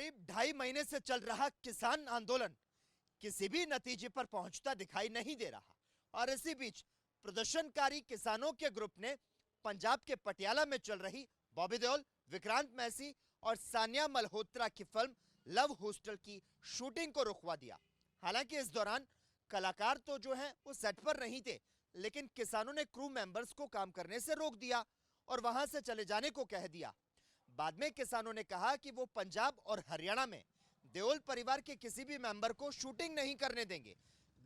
करीब 2.5 महीने से चल रहा किसान आंदोलन किसी भी नतीजे पर पहुंचता दिखाई नहीं दे रहा और इसी बीच प्रदर्शनकारी किसानों के ग्रुप ने पंजाब के पटियाला में चल रही बॉबी देओल, विक्रांत मैसी और सानिया मल्होत्रा की फिल्म लव हॉस्टल की शूटिंग को रुकवा दिया। हालांकि इस दौरान कलाकार तो जो है वो सेट पर नहीं थे, लेकिन किसानों ने क्रू मेंबर्स को काम करने से रोक दिया और वहां से चले जाने को कह दिया। बाद में किसानों ने कहा कि वो पंजाब और हरियाणा में देओल परिवार के किसी भी मेंबर को शूटिंग नहीं करने देंगे।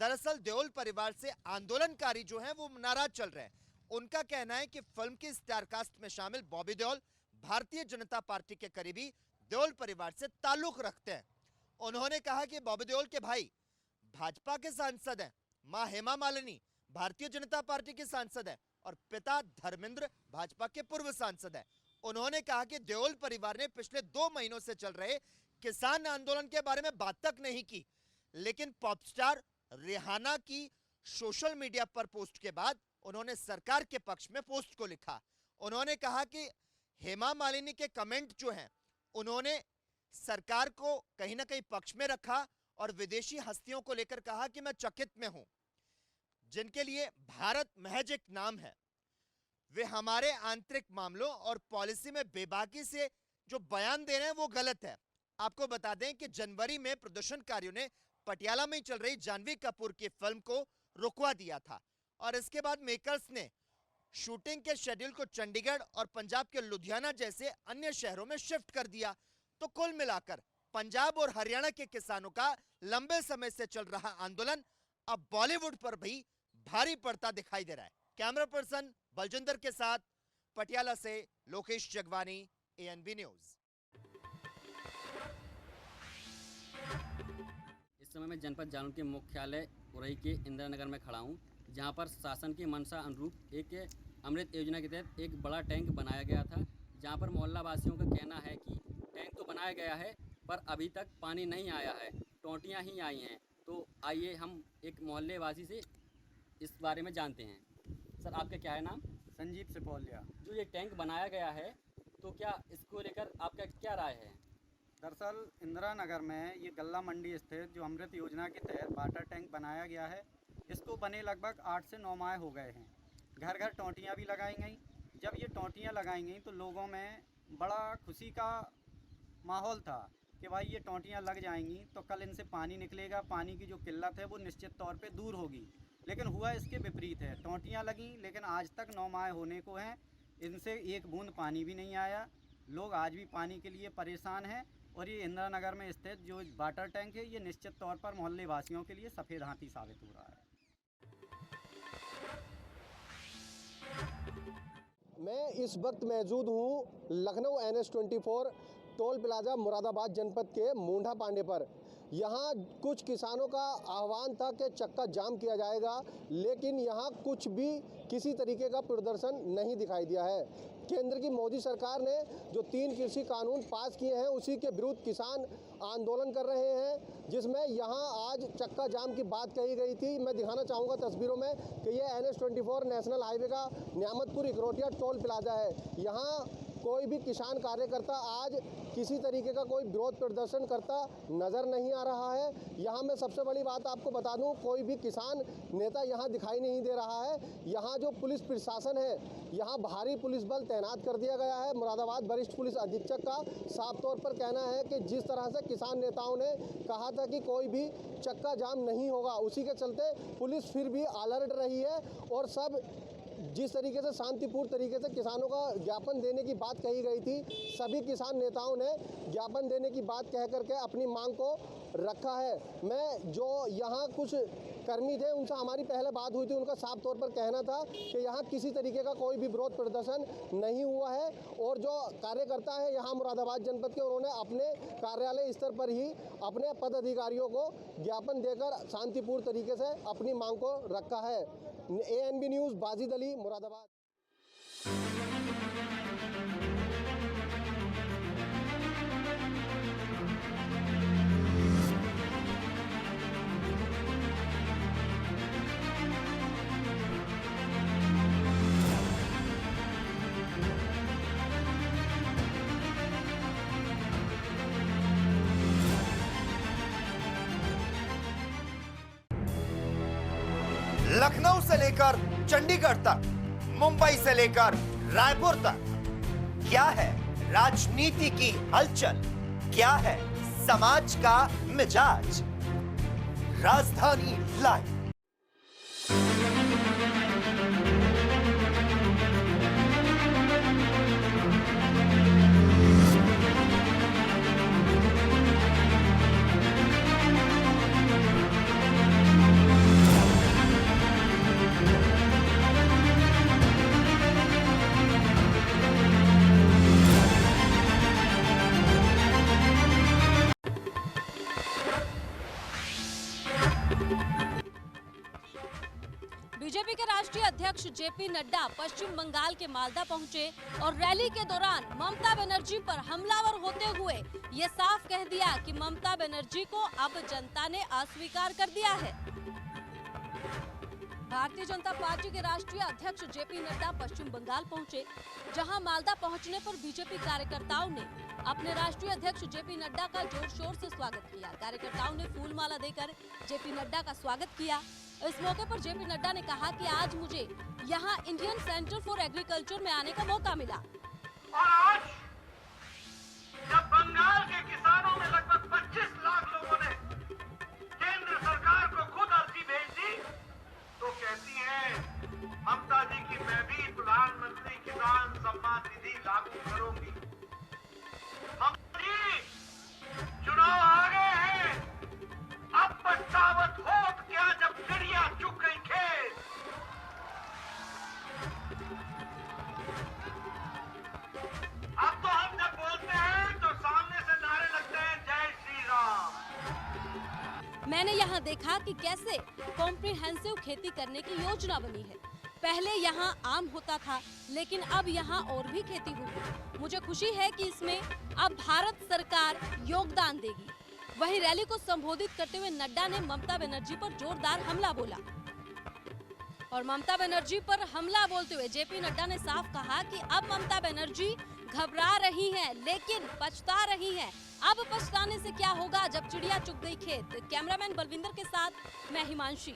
दरअसल देओल परिवार से आंदोलनकारी जो हैं वो नाराज चल रहे हैं। उनका कहना है कि फिल्म की स्टार कास्ट में शामिल बॉबी देओल भारतीय जनता पार्टी के करीबी देओल परिवार से ताल्लुक रखते हैं। उन्होंने कहा कि बॉबी देओल के भाई भाजपा के सांसद हैं, मां हेमा मालिनी भारतीय जनता पार्टी के सांसद हैं और पिता धर्मेंद्र भाजपा के पूर्व सांसद हैं। उन्होंने कहा कि देओल परिवार ने पिछले 2 महीनों से चल रहे किसान आंदोलन के बारे में बात तक नहीं की, लेकिन पॉपस्टार रिहाना की सोशल मीडिया पर पोस्ट के बाद उन्होंने सरकार के पक्ष में पोस्ट को लिखा। उन्होंने कहा कि हेमा मालिनी के कमेंट जो हैं उन्होंने सरकार को कहीं ना कहीं पक्ष में रखा और विदेशी हस्तियों को लेकर कहा कि मैं चकित में हूं, जिनके लिए भारत महज एक नाम है। वे हमारे आंतरिक मामलों और पॉलिसी में बेबाकी से जो बयान दे रहे हैं वो गलत है। आपको बता दें कि जनवरी में प्रदर्शनकारियों ने पटियाला में चल रही जानवी कपूर की फिल्म को रुकवा दिया था और इसके बाद मेकर्स ने शूटिंग के शेड्यूल को चंडीगढ़ और पंजाब के लुधियाना जैसे अन्य शहरों में शिफ्ट कर दिया। तो कुल मिलाकर पंजाब और हरियाणा के किसानों का लंबे समय से चल रहा आंदोलन अब बॉलीवुड पर भी भारी पड़ता दिखाई दे रहा है। कैमरा पर्सन बलजिंदर के साथ पटियाला से लोकेश जगवानी, ANB न्यूज। इस समय मैं जनपद जालौन के मुख्यालय उरई के इंदिरा नगर में खड़ा हूँ, जहाँ पर शासन की मंशा अनुरूप एक अमृत योजना के तहत एक बड़ा टैंक बनाया गया था, जहाँ पर मोहल्ला वासियों का कहना है कि टैंक तो बनाया गया है पर अभी तक पानी नहीं आया है, टोंटियाँ ही आई हैं। तो आइए हम एक मोहल्ले वासी से इस बारे में जानते हैं। सर, आपका क्या है नाम? संजीव सिपौलिया। जो ये टैंक बनाया गया है तो क्या इसको लेकर आपका क्या राय है? दरअसल इंदिरा नगर में ये गल्ला मंडी स्थित जो अमृत योजना के तहत वाटर टैंक बनाया गया है, इसको बने लगभग 8 से 9 माह हो गए हैं। घर घर टोंटियाँ भी लगाई गई। जब ये टोंटियाँ लगाई गई तो लोगों में बड़ा खुशी का माहौल था कि भाई ये टोंटियाँ लग जाएंगी तो कल इनसे पानी निकलेगा, पानी की जो किल्लत है वो निश्चित तौर पे दूर होगी। लेकिन हुआ इसके विपरीत है। टोंटियाँ लगीं लेकिन आज तक 9 माह होने को हैं, इनसे एक बूंद पानी भी नहीं आया। लोग आज भी पानी के लिए परेशान हैं और ये इंदिरा नगर में स्थित जो वाटर टैंक है ये निश्चित तौर पर मोहल्ले वासियों के लिए सफ़ेद हाथी साबित हो रहा है। मैं इस वक्त मौजूद हूँ Lucknow NH24 toll plaza Moradabad जनपद के मूंढा पांडे पर। यहाँ कुछ किसानों का आह्वान था कि चक्का जाम किया जाएगा, लेकिन यहाँ कुछ भी किसी तरीके का प्रदर्शन नहीं दिखाई दिया है। केंद्र की मोदी सरकार ने जो 3 कृषि कानून पास किए हैं उसी के विरुद्ध किसान आंदोलन कर रहे हैं, जिसमें यहाँ आज चक्का जाम की बात कही गई थी। मैं दिखाना चाहूँगा तस्वीरों में कि ये NH24 नेशनल हाईवे का नियामतपुर इकरोटिया टोल प्लाजा है। यहाँ कोई भी किसान कार्यकर्ता आज किसी तरीके का कोई विरोध प्रदर्शन करता नज़र नहीं आ रहा है। यहाँ मैं सबसे बड़ी बात आपको बता दूँ, कोई भी किसान नेता यहाँ दिखाई नहीं दे रहा है। यहाँ जो पुलिस प्रशासन है, यहाँ भारी पुलिस बल तैनात कर दिया गया है। मुरादाबाद वरिष्ठ पुलिस अधीक्षक का साफ तौर पर कहना है कि जिस तरह से किसान नेताओं ने कहा था कि कोई भी चक्का जाम नहीं होगा, उसी के चलते पुलिस फिर भी अलर्ट रही है और सब जिस तरीके से शांतिपूर्ण तरीके से किसानों का ज्ञापन देने की बात कही गई थी, सभी किसान नेताओं ने ज्ञापन देने की बात कह करके अपनी मांग को रखा है। मैं जो यहाँ कुछ कर्मी थे उनसे हमारी पहले बात हुई थी, उनका साफ तौर पर कहना था कि यहाँ किसी तरीके का कोई भी विरोध प्रदर्शन नहीं हुआ है और जो कार्यकर्ता है यहाँ मुरादाबाद जनपद के, उन्होंने अपने कार्यालय स्तर पर ही अपने पदाधिकारियों को ज्ञापन देकर शांतिपूर्ण तरीके से अपनी मांग को रखा है। ANB news, Bajid Ali, Moradabad. लखनऊ से लेकर चंडीगढ़ तक, मुंबई से लेकर रायपुर तक, क्या है राजनीति की हलचल, क्या है समाज का मिजाज। राजधानी लाइव। बीजेपी के राष्ट्रीय अध्यक्ष जेपी नड्डा पश्चिम बंगाल के मालदा पहुंचे और रैली के दौरान ममता बनर्जी पर हमलावर होते हुए ये साफ कह दिया कि ममता बनर्जी को अब जनता ने अस्वीकार कर दिया है। भारतीय जनता पार्टी के राष्ट्रीय अध्यक्ष जेपी नड्डा पश्चिम बंगाल पहुंचे, जहां मालदा पहुंचने पर बीजेपी कार्यकर्ताओं ने अपने राष्ट्रीय अध्यक्ष जेपी नड्डा का जोर शोर से स्वागत किया। कार्यकर्ताओं ने फूल माला देकर जेपी नड्डा का स्वागत किया। इस मौके पर जेपी नड्डा ने कहा कि आज मुझे यहां इंडियन सेंटर फॉर एग्रीकल्चर में आने का मौका मिला। और आज जब बंगाल के किसानों में लगभग 25 लाख लोगों ने केंद्र सरकार को खुद अर्जी भेज दी, तो कहती है ममता जी की मैं भी प्रधानमंत्री किसान सम्मान निधि लागू करूंगी। ममता जी चुनाव आ गए हैं, अब पछतावत होत क्या जब चिड़िया चुग गई खेत। अब तो हम जब बोलते हैं तो सामने से नारे लगते हैं जय श्री राम। मैंने यहाँ देखा कि कैसे कॉम्प्रिहेंसिव खेती करने की योजना बनी है। पहले यहाँ आम होता था, लेकिन अब यहाँ और भी खेती होगी। मुझे खुशी है कि इसमें अब भारत सरकार योगदान देगी। वहीं रैली को संबोधित करते हुए नड्डा ने ममता बनर्जी पर जोरदार हमला बोला और ममता बनर्जी पर हमला बोलते हुए जेपी नड्डा ने साफ कहा कि अब ममता बनर्जी घबरा रही हैं, लेकिन पछता रही हैं। अब पछताने से क्या होगा जब चिड़िया चुग गई खेत। कैमरामैन बलविंदर के साथ मैं हिमांशी।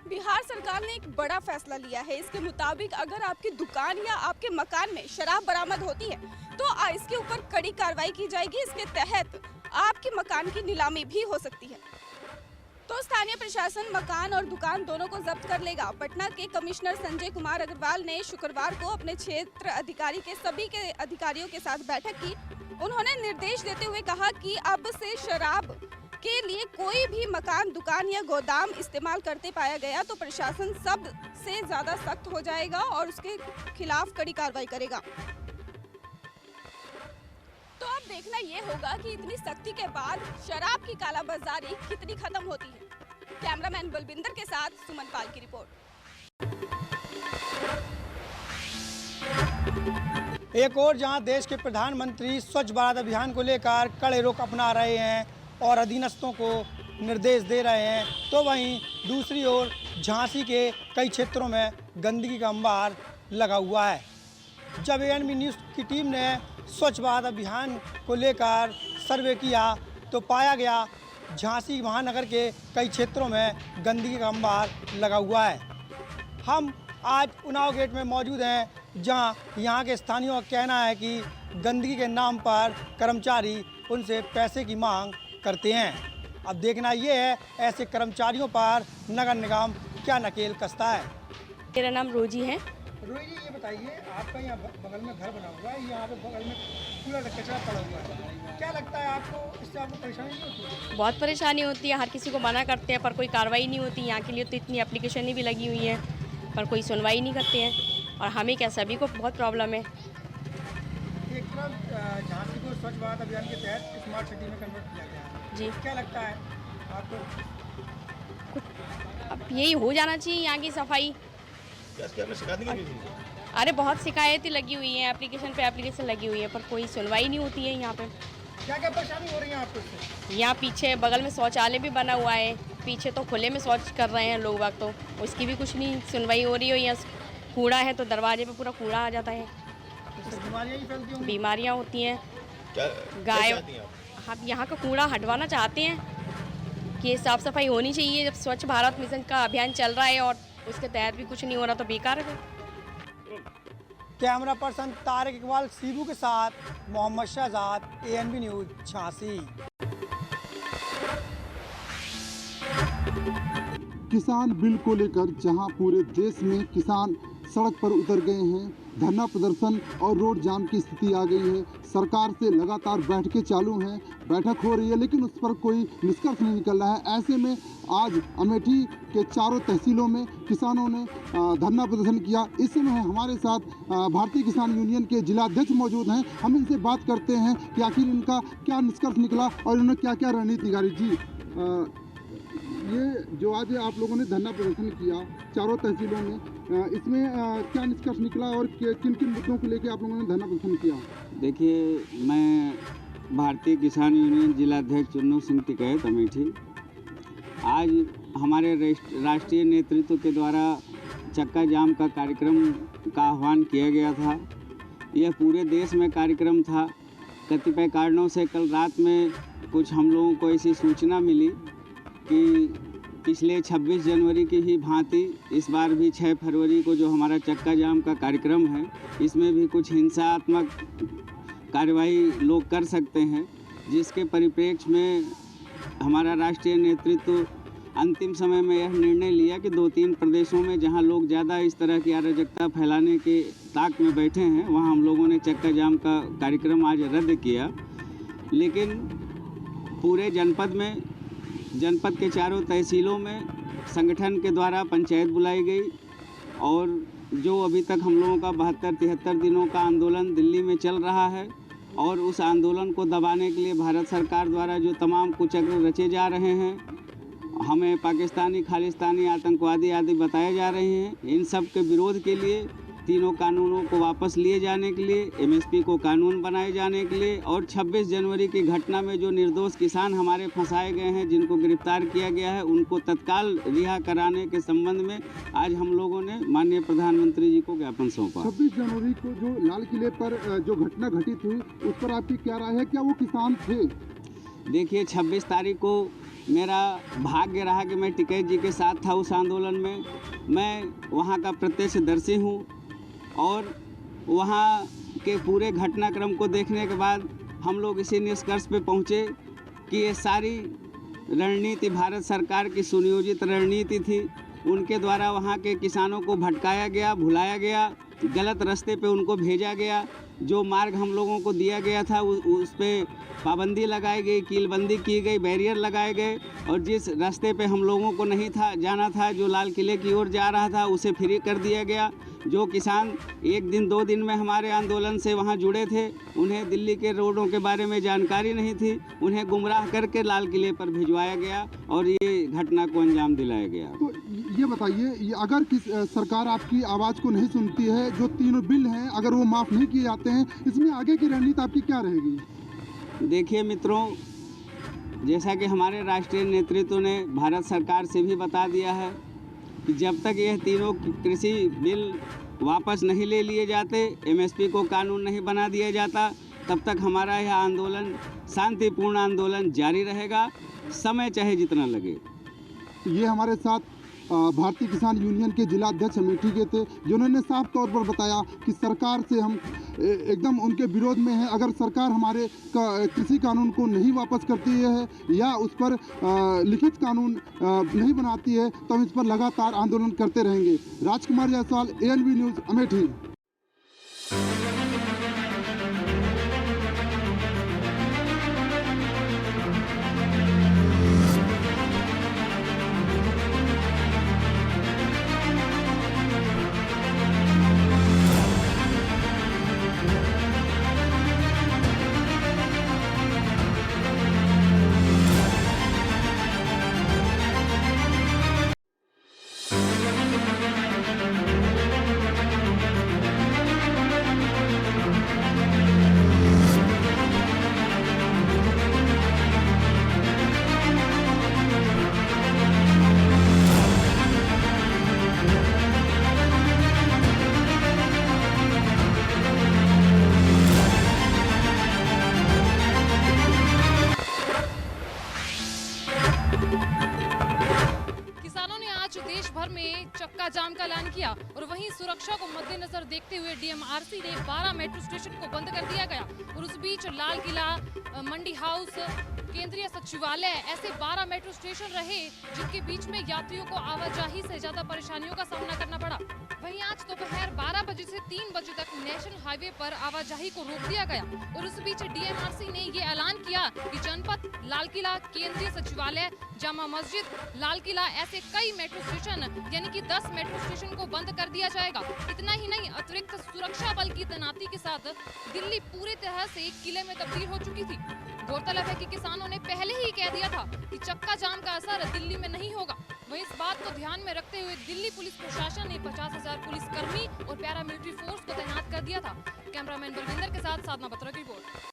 बिहार सरकार ने एक बड़ा फैसला लिया है। इसके मुताबिक अगर आपकी दुकान या आपके मकान में शराब बरामद होती है तो इसके ऊपर कड़ी कार्रवाई की जाएगी। इसके तहत आपके मकान की नीलामी भी हो सकती है। तो स्थानीय प्रशासन मकान और दुकान दोनों को जब्त कर लेगा। पटना के कमिश्नर संजय कुमार अग्रवाल ने शुक्रवार को अपने क्षेत्र अधिकारी के सभी के अधिकारियों के साथ बैठक की। उन्होंने निर्देश देते हुए कहा कि अब से शराब के लिए कोई भी मकान, दुकान या गोदाम इस्तेमाल करते पाया गया तो प्रशासन सबसे ज्यादा सख्त हो जाएगा और उसके खिलाफ कड़ी कार्रवाई करेगा। तो अब देखना ये होगा कि इतनी सख्ती के बाद शराब की कालाबाजारी कितनी खत्म होती है। कैमरामैन बलविंदर के साथ सुमन पाल की रिपोर्ट। एक और जहां देश के प्रधानमंत्री स्वच्छ भारत अभियान को लेकर कड़े रुख अपना रहे हैं और अधीनस्थों को निर्देश दे रहे हैं, तो वहीं दूसरी ओर झांसी के कई क्षेत्रों में गंदगी का अंबार लगा हुआ है। जब एएनबी न्यूज़ की टीम ने स्वच्छ भारत अभियान को लेकर सर्वे किया तो पाया गया झांसी महानगर के कई क्षेत्रों में गंदगी का अंबार लगा हुआ है। हम आज उन्नाव गेट में मौजूद हैं, जहां यहाँ के स्थानीयों का कहना है कि गंदगी के नाम पर कर्मचारी उनसे पैसे की मांग करते हैं। अब देखना ये है ऐसे कर्मचारियों पर नगर निगम क्या नकेल कसता है। मेरा नाम रोजी है। रोहित जी, ये बताइए, आपका यहाँ बगल में घर बना हुआ है, यहाँ पे बगल में कूड़ा कचरा पड़ा हुआ है, क्या लगता है आपको, इससे आपको परेशानी नहीं होती? बहुत परेशानी होती है। हर किसी को मना करते हैं पर कोई कार्रवाई नहीं होती। यहाँ के लिए तो इतनी एप्लीकेशनें भी लगी हुई हैं पर कोई सुनवाई नहीं करते हैं और हमें क्या सभी को बहुत प्रॉब्लम है। एक तरफ झांसी को स्वच्छ भारत अभियान के तहत स्मार्ट सिटी में कन्वर्ट किया गया है जी, क्या लगता है आपको? अब यही हो जाना चाहिए यहाँ की सफाई। अरे बहुत शिकायतें लगी हुई हैं, एप्लीकेशन पे एप्लीकेशन लगी हुई है पर कोई सुनवाई नहीं होती है। यहाँ पे क्या क्या परेशानी हो रही है आपको इससे? यहाँ पीछे बगल में शौचालय भी बना हुआ है, पीछे तो खुले में शौच कर रहे हैं लोग बाग, तो उसकी भी कुछ नहीं सुनवाई हो रही है। यहाँ कूड़ा है तो दरवाजे पे पूरा कूड़ा आ जाता है, बीमारियाँ ही फैलती होंगी। बीमारियाँ होती हैं। गाय, हम यहाँ का कूड़ा हटवाना चाहते हैं कि ये साफ़ सफाई होनी चाहिए। जब स्वच्छ भारत मिशन का अभियान चल रहा है और उसके तहत भी कुछ नहीं हो रहा तो बेकार है। Camera person Tariq Iqbal Cebu के साथ मोहम्मद शहजाद, ANB न्यूज़, झांसी। किसान बिल को लेकर जहां पूरे देश में किसान सड़क पर उतर गए हैं, धरना प्रदर्शन और रोड जाम की स्थिति आ गई है। सरकार से लगातार बैठकें चालू हैं, बैठक हो रही है, लेकिन उस पर कोई निष्कर्ष नहीं निकल रहा है। ऐसे में आज अमेठी के चारों तहसीलों में किसानों ने धरना प्रदर्शन किया। इस समय हमारे साथ भारतीय किसान यूनियन के जिलाध्यक्ष मौजूद हैं। हम इनसे बात करते हैं कि आखिर इनका क्या निष्कर्ष निकला और इन्होंने क्या क्या रणनीति गाड़ी। जी, ये जो आज आप लोगों ने धरना प्रदर्शन किया चारों तहसीलों में, इसमें क्या निष्कर्ष निकला और किन किन मुद्दों को लेकर आप लोगों ने धरना प्रदर्शन किया? देखिए, मैं भारतीय किसान यूनियन जिलाध्यक्ष चुन्नू सिंह टिकैत अमेठी। आज हमारे राष्ट्रीय नेतृत्व के द्वारा चक्का जाम का कार्यक्रम का आह्वान किया गया था। यह पूरे देश में कार्यक्रम था। कतिपय कारणों से कल रात में कुछ हम लोगों को ऐसी सूचना मिली कि पिछले 26 जनवरी की ही भांति इस बार भी 6 फरवरी को जो हमारा चक्का जाम का कार्यक्रम है, इसमें भी कुछ हिंसात्मक कार्रवाई लोग कर सकते हैं, जिसके परिप्रेक्ष्य में हमारा राष्ट्रीय नेतृत्व अंतिम समय में यह निर्णय लिया कि 2-3 प्रदेशों में जहां लोग ज़्यादा इस तरह की अराजकता फैलाने के ताक में बैठे हैं, वहां हम लोगों ने चक्का जाम का कार्यक्रम आज रद्द किया। लेकिन पूरे जनपद के चारों तहसीलों में संगठन के द्वारा पंचायत बुलाई गई और जो अभी तक हम लोगों का 72-73 दिनों का आंदोलन दिल्ली में चल रहा है और उस आंदोलन को दबाने के लिए भारत सरकार द्वारा जो तमाम कुचक्र रचे जा रहे हैं, हमें पाकिस्तानी, खालिस्तानी, आतंकवादी आदि बताए जा रहे हैं, इन सब के विरोध के लिए तीनों कानूनों को वापस लिए जाने के लिए, MSP को कानून बनाए जाने के लिए और 26 जनवरी की घटना में जो निर्दोष किसान हमारे फंसाए गए हैं, जिनको गिरफ्तार किया गया है, उनको तत्काल रिहा कराने के संबंध में आज हम लोगों ने माननीय प्रधानमंत्री जी को ज्ञापन सौंपा। 26 जनवरी को जो लाल किले पर जो घटना घटित हुई, उस पर आपकी क्या राय है? क्या वो किसान थे? देखिए, 26 तारीख को मेरा भाग्य रहा कि मैं टिकैत जी के साथ था उस आंदोलन में। मैं वहाँ का प्रत्यक्षदर्शी हूँ और वहाँ के पूरे घटनाक्रम को देखने के बाद हम लोग इसी निष्कर्ष पे पहुँचे कि ये सारी रणनीति भारत सरकार की सुनियोजित रणनीति थी। उनके द्वारा वहाँ के किसानों को भटकाया गया, भुलाया गया, गलत रास्ते पे उनको भेजा गया। जो मार्ग हम लोगों को दिया गया था उस पर पाबंदी लगाई गई, कीलबंदी की गई, बैरियर लगाए गए और जिस रास्ते पे हम लोगों को नहीं था जाना था, जो लाल किले की ओर जा रहा था, उसे फ्री कर दिया गया। जो किसान 1 दिन 2 दिन में हमारे आंदोलन से वहाँ जुड़े थे, उन्हें दिल्ली के रोडों के बारे में जानकारी नहीं थी, उन्हें गुमराह करके लाल किले पर भिजवाया गया और ये घटना को अंजाम दिलाया गया। तो ये बताइए, अगर सरकार आपकी आवाज़ को नहीं सुनती है, जो 3 बिल हैं अगर वो माफ़ नहीं किए जाते हैं, इसमें आगे की रणनीति आपकी क्या रहेगी? देखिए मित्रों, जैसा कि हमारे राष्ट्रीय नेतृत्व ने भारत सरकार से भी बता दिया है कि जब तक यह तीनों कृषि बिल वापस नहीं ले लिए जाते, MSP को कानून नहीं बना दिया जाता, तब तक हमारा यह आंदोलन शांतिपूर्ण आंदोलन जारी रहेगा, समय चाहे जितना लगे। ये हमारे साथ भारतीय किसान यूनियन के जिलाध्यक्ष अमेठी के थे, जिन्होंने साफ तौर पर बताया कि सरकार से हम एकदम उनके विरोध में है। अगर सरकार हमारे कृषि कानून को नहीं वापस करती है या उस पर लिखित कानून नहीं बनाती है, तो हम इस पर लगातार आंदोलन करते रहेंगे। राजकुमार जायसवाल, ANB न्यूज़, अमेठी। वहीं सुरक्षा को मद्देनजर देखते हुए डीएमआरसी ने 12 मेट्रो स्टेशन को बंद कर दिया गया और उस बीच लाल किला, मंडी हाउस, केंद्रीय सचिवालय ऐसे 12 मेट्रो स्टेशन रहे जिनके बीच में यात्रियों को आवाजाही से ज्यादा परेशानियों का सामना करना पड़ा। वहीं आज दोपहर 12 बजे से 3 बजे तक नेशनल हाईवे पर आवाजाही को रोक दिया गया और उस बीच डीएमआरसी ने ये ऐलान किया कि जनपद, लाल किला, केंद्रीय सचिवालय, जामा मस्जिद, लाल किला ऐसे कई मेट्रो स्टेशन यानी कि 10 मेट्रो स्टेशन को बंद कर दिया जाएगा। इतना ही नहीं, अतिरिक्त सुरक्षा बल की तैनाती के साथ दिल्ली पूरी तरह से किले में तब्दील हो चुकी थी। गौरतलब है कि किसानों ने पहले ही कह दिया था कि चक्का जाम का असर दिल्ली में नहीं होगा। वहीं इस बात को ध्यान में रखते हुए दिल्ली पुलिस प्रशासन ने 50,000 पुलिस कर्मी और पैरामिलिट्री फोर्स को तैनात कर दिया था। कैमरामैन बलविंदर के साथ साधना बत्रा की रिपोर्ट।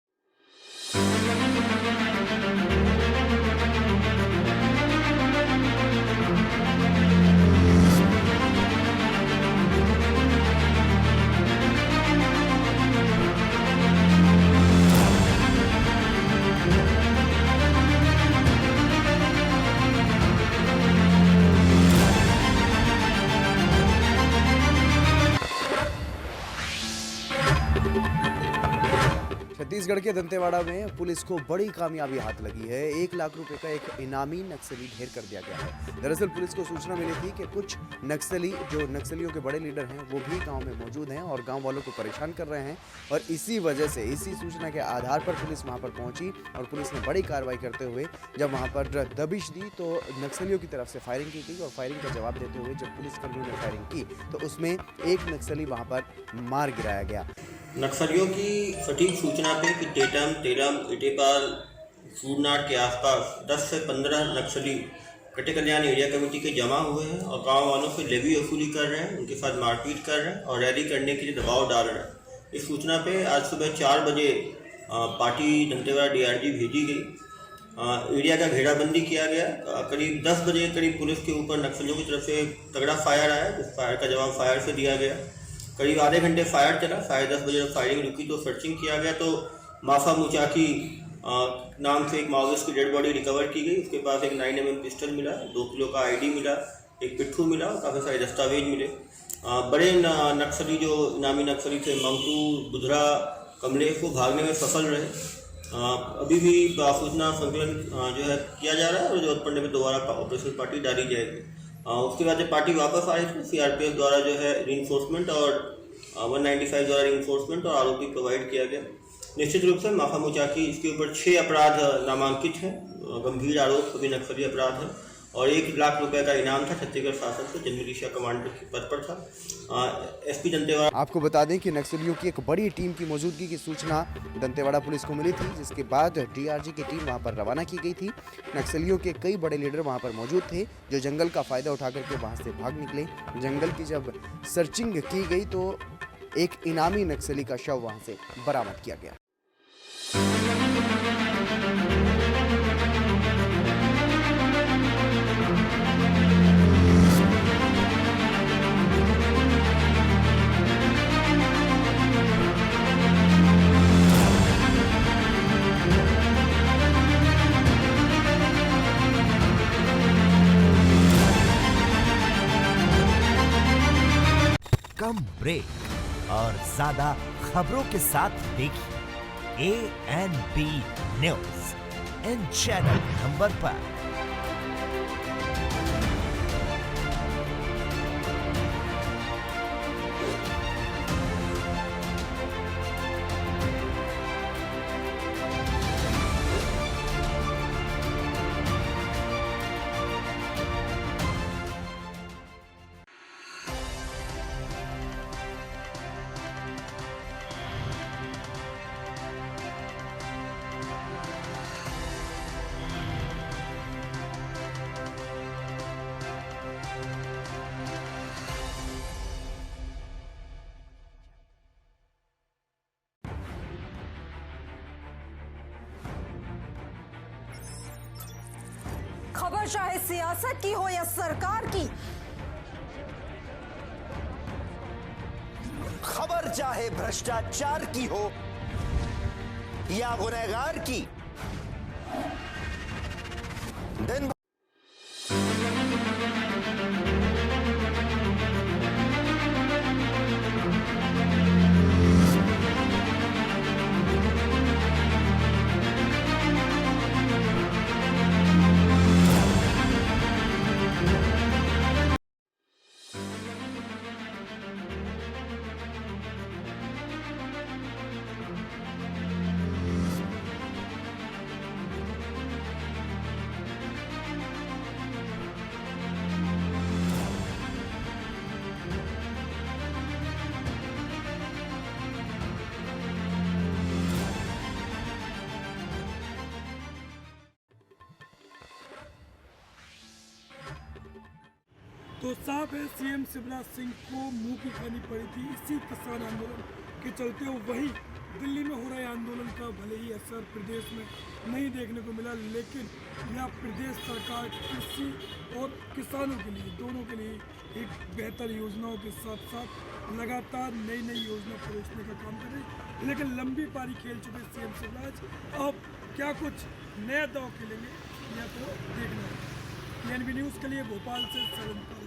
छत्तीसगढ़ के दंतेवाड़ा में पुलिस को बड़ी कामयाबी हाथ लगी है। 1 लाख रुपए का एक इनामी नक्सली ढेर कर दिया गया है। दरअसल पुलिस को सूचना मिली थी कि कुछ नक्सली, जो नक्सलियों के बड़े लीडर हैं, वो भी गांव में मौजूद हैं और गांव वालों को परेशान कर रहे हैं। और इसी वजह से, इसी सूचना के आधार पर पुलिस वहां पर पहुंची और पुलिस ने बड़ी कार्रवाई करते हुए जब वहां पर दबिश दी तो नक्सलियों की तरफ से फायरिंग की गई और फायरिंग का जवाब देते हुए जब पुलिसकर्मियों ने फायरिंग की तो उसमें एक नक्सली वहां पर मार गिराया गया। नक्सलियों की सटीक सूचना पे कि टेटम, तेरम, इटेपाल, सूरनाट के आसपास 10 से 15 नक्सली कटे कल्याण एरिया कमेटी के जमा हुए हैं और गांव वालों से लेवी वसूली कर रहे हैं, उनके साथ मारपीट कर रहे हैं और रैली करने के लिए दबाव डाल रहे हैं। इस सूचना पे आज सुबह 4 बजे पार्टी दंतेवाड़ा DRG भेजी गई। एरिया का घेराबंदी किया गया। करीब 10 बजे करीब पुलिस के ऊपर नक्सलियों की तरफ से तगड़ा फायर आया। उस फायर का जवाब फायर से दिया गया। करीब आधे घंटे फायर चला। 10:30 बजे जब फायरिंग रुकी तो सर्चिंग किया गया तो माफा मुचाकी नाम से एक माओविस्ट की डेड बॉडी रिकवर की गई। उसके पास एक 9mm पिस्टल मिला, 2 किलो का ID मिला, एक पिट्ठू मिला और काफ़ी सारे दस्तावेज मिले। बड़े नक्सली जो इनामी नक्सली थे, मंगटू, बुधरा, कमलेश, को भागने में सफल रहे। अभी भी सूचना संकलन जो है किया जा रहा है और जरूरत पड़ने पर दोबारा ऑपरेशन पार्टी डाली जाएगी। उसके बाद जब पार्टी वापस आई थी, CRPF द्वारा जो है रिइंफोर्समेंट और 195 द्वारा रिइंफोर्समेंट और आरोपी प्रोवाइड किया गया। निश्चित रूप से माफा मुचाकी, इसके ऊपर 6 अपराध नामांकित हैं, गंभीर आरोप सभी नक्सली अपराध हैं और 1 लाख रुपए का इनाम था। छत्तीसगढ़ शासन से जन मिलिशिया कमांडर के पद पर था। SP दंतेवाड़ा। आपको बता दें कि नक्सलियों की एक बड़ी टीम की मौजूदगी की सूचना दंतेवाड़ा पुलिस को मिली थी, जिसके बाद DRG की टीम वहां पर रवाना की गई थी। नक्सलियों के कई बड़े लीडर वहां पर मौजूद थे जो जंगल का फायदा उठा करके वहां से भाग निकले। जंगल की जब सर्चिंग की गई तो एक इनामी नक्सली का शव वहां से बरामद किया गया। कम ब्रेक और ज्यादा खबरों के साथ देखिए ANB news in channel number पर। खबर चाहे सियासत की हो या सरकार की, खबर चाहे भ्रष्टाचार की हो या गुनहगार की, दिन तो साफ है सीएम शिवराज सिंह को मुंह की खानी पड़ी थी इसी किसान आंदोलन के चलते। वहीं दिल्ली में हो रहे आंदोलन का भले ही असर प्रदेश में नहीं देखने को मिला, लेकिन यह प्रदेश सरकार कृषि और किसानों के लिए, दोनों के लिए एक बेहतर योजनाओं के साथ साथ लगातार नई नई योजना परोसने का काम कर रही है। लेकिन लंबी पारी खेल चुके सीएम शिवराज, अब क्या कुछ नया दांव खेलेंगे या तो देखना है। एनबी न्यूज़ के लिए भोपाल से सरन पाल।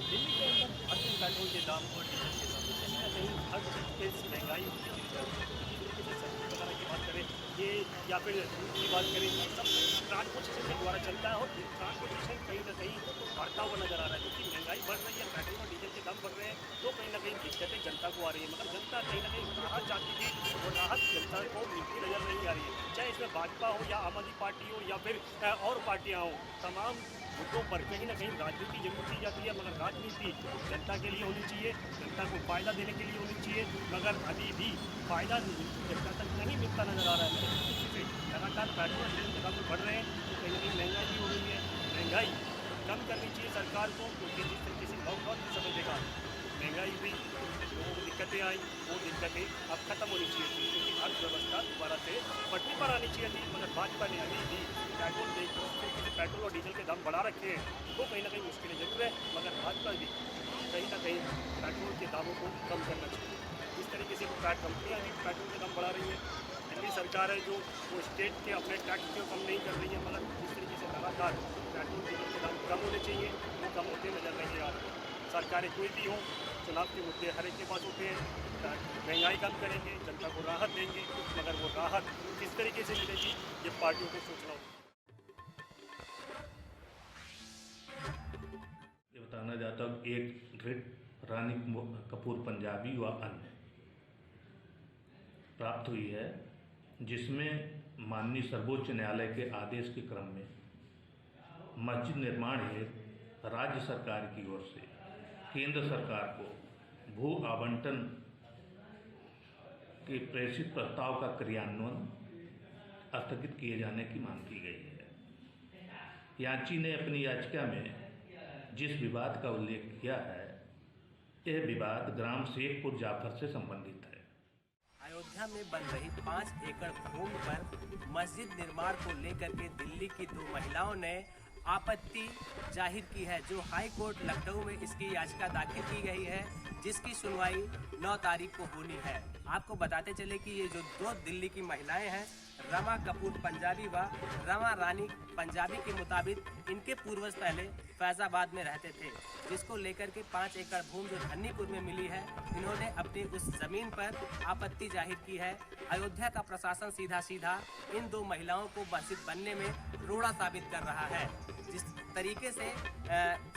दिल्ली के अंदर बढ़ते पेट्रोल के दाम और डीजल के दाम कहीं ना कहीं हर चीज़ की महंगाई होती है। जिस तरीके से सब्जी वगैरह की बात करें ये या फिर दूध की बात करें, ये सब ट्रांसपोर्टेशन के द्वारा चलता है और ट्रांसपोर्टेशन कहीं ना कहीं बढ़ता हुआ नजर आ रहा है। क्योंकि महंगाई बढ़ रही है, पेट्रोल और डीजल के दाम बढ़ रहे हैं, तो कहीं ना कहीं दिक्कतें जनता को आ रही है। मगर जनता कहीं ना कहीं राहत चाहती थी और राहत जनता को मिलती नजर नहीं आ रही है। चाहे इसमें भाजपा हो या आम आदमी पार्टी हो या फिर और पार्टियाँ हों, तमाम मुद्दों पर कहीं ना कहीं राजनीति जरूर की जाती है। मगर राजनीति जनता के लिए होनी चाहिए, जनता को फायदा देने के लिए होनी चाहिए। मगर अभी भी फायदा जनता तक नहीं मिलता नजर आ रहा है। लगातार पेट्रोल डीजल के दाम बढ़ रहे हैं, तो कहीं ना कहीं महंगाई भी हो रही है। महंगाई कम करनी चाहिए सरकार को, क्योंकि जिस तरीके से लॉकडाउन के समय देखा महंगाई हुई, लोगों को दिक्कतें आई, वो दिक्कतें अब खत्म होनी चाहिए थी, क्योंकि अर्थव्यवस्था दोबारा से पटरी पर आनी चाहिए थी। मगर भाजपा ने अभी भी पेट्रोल और डीजल के दाम बढ़ा रखे हैं, तो कहीं ना कहीं मुश्किलें जरूर है। मगर भाजपा भी कहीं ना कहीं पेट्रोल के दामों को कम करना चाहिए। इस तरीके से कंपनियाँ भी पेट्रोल के दाम बढ़ा रही हैं। दिल्ली सरकार है जो वो स्टेट के अपने टैक्स को कम नहीं कर रही है। मगर इस तरीके से लगातार पेट्रोल डीजल के दाम कम होने चाहिए, वो कम होते नजर नहीं आ रहे। सरकारें कोई भी हो, चुनाव के मुद्दे हर एक के पास होते हैं। महंगाई कम करेंगे, जनता को राहत देंगे, मगर वो राहत किस तरीके से मिलेगी ये पार्टियों को सोचना होगा। ये बताना चाहता हूँ, एक रिट रानी कपूर पंजाबी व अन्य प्राप्त हुई है, जिसमें माननीय सर्वोच्च न्यायालय के आदेश के क्रम में मस्जिद निर्माण हेतु राज्य सरकार की ओर से केंद्र सरकार को भू आवंटन के प्रेषित प्रस्ताव का क्रियान्वयन स्थगित किए जाने की मांग की गई है। याची ने अपनी याचिका में जिस विवाद का उल्लेख किया है, यह विवाद ग्राम शेखपुर जाफर से संबंधित है। अयोध्या में बन रही 5 एकड़ भूमि पर मस्जिद निर्माण को लेकर के दिल्ली की 2 महिलाओं ने आपत्ति जाहिर की है। जो हाई कोर्ट लखनऊ में इसकी याचिका दाखिल की गई है, जिसकी सुनवाई 9 तारीख को होनी है। आपको बताते चले कि ये जो 2 दिल्ली की महिलाएं हैं, रमा कपूर पंजाबी व रमा रानी पंजाबी के मुताबिक इनके पूर्वज पहले फैजाबाद में रहते थे, जिसको लेकर के 5 एकड़ भूमि जो धन्नीपुर में मिली है, इन्होंने अपनी उस जमीन पर आपत्ति जाहिर की है। अयोध्या का प्रशासन सीधा सीधा इन 2 महिलाओं को मस्जिद बनने में रोड़ा साबित कर रहा है। जिस तरीके से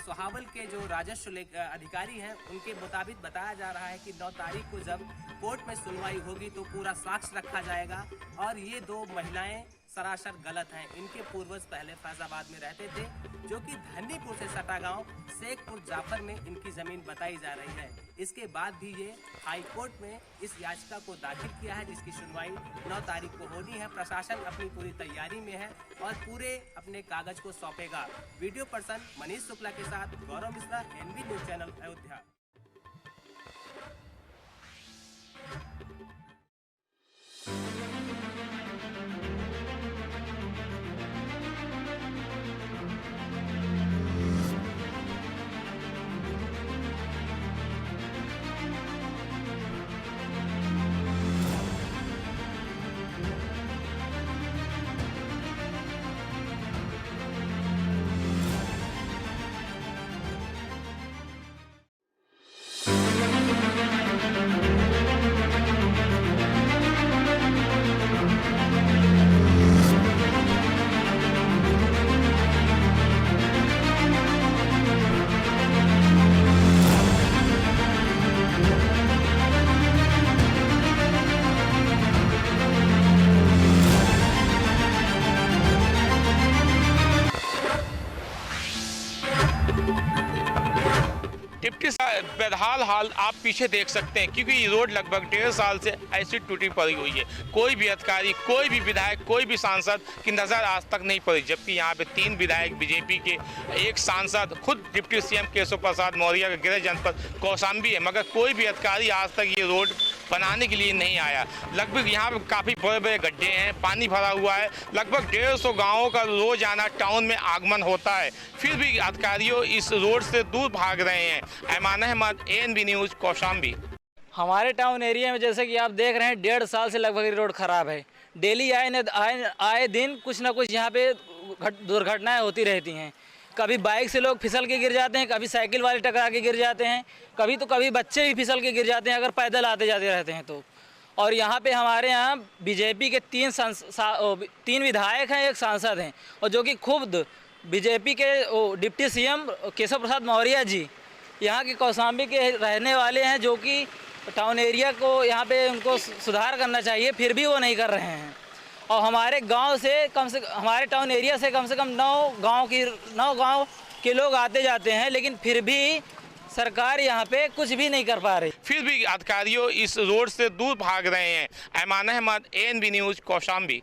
सुहावल के जो राजस्व अधिकारी हैं, उनके मुताबिक बताया जा रहा है कि 9 तारीख को जब कोर्ट में सुनवाई होगी तो पूरा साक्ष्य रखा जाएगा। और ये 2 महिलाएं सरासर गलत हैं। इनके पूर्वज पहले फैजाबाद में रहते थे, जो कि धन्नीपुर से सटा गांव शेखपुर जाफर में इनकी जमीन बताई जा रही है। इसके बाद भी ये हाई कोर्ट में इस याचिका को दाखिल किया है, जिसकी सुनवाई 9 तारीख को होनी है। प्रशासन अपनी पूरी तैयारी में है और पूरे अपने कागज को सौंपेगा। वीडियो पर्सन मनीष शुक्ला के साथ Gaurav Mishra, NB news channel Ayodhya. Deputy बहरहाल हाल आप पीछे देख सकते हैं, क्योंकि ये रोड लगभग 1.5 साल से ऐसी टूटी पड़ी हुई है। कोई भी अधिकारी, कोई भी विधायक, कोई भी सांसद की नज़र आज तक नहीं पड़ी, जबकि यहाँ पे 3 विधायक बीजेपी के, एक सांसद, खुद डिप्टी सीएम केशव प्रसाद मौर्य का गृह जनपद कौशाम्बी है, मगर कोई भी अधिकारी आज तक ये रोड बनाने के लिए नहीं आया। लगभग यहाँ पे काफ़ी बड़े बड़े गड्ढे हैं, पानी भरा हुआ है, लगभग 150 गाँवों का रोजाना टाउन में आगमन होता है, फिर भी अधिकारियों इस रोड से दूर भाग रहे हैं। Aiman Ahmad, ANB news, Kaushambi. हमारे टाउन एरिया में जैसे कि आप देख रहे हैं 1.5 साल से लगभग रोड ख़राब है। डेली आए दिन कुछ ना कुछ यहाँ पे दुर्घटनाएं होती रहती हैं। कभी बाइक से लोग फिसल के गिर जाते हैं, कभी साइकिल वाले टकरा के गिर जाते हैं, कभी बच्चे भी फिसल के गिर जाते हैं अगर पैदल आते जाते रहते हैं तो। और यहाँ पे हमारे यहाँ बीजेपी के 3 विधायक हैं, 1 सांसद हैं, और जो कि खुद बीजेपी के डिप्टी सीएम केशव प्रसाद मौर्य जी यहाँ के कौशाम्बी के रहने वाले हैं, जो कि टाउन एरिया को यहाँ पे उनको सुधार करना चाहिए, फिर भी वो नहीं कर रहे हैं। और हमारे गांव से हमारे टाउन एरिया से कम 9 गांव के लोग आते जाते हैं, लेकिन फिर भी सरकार यहाँ पे कुछ भी नहीं कर पा रही। फिर भी अधिकारियों इस रोड से दूर भाग रहे हैं। Aiman Ahmad, ANB news, Kaushambi.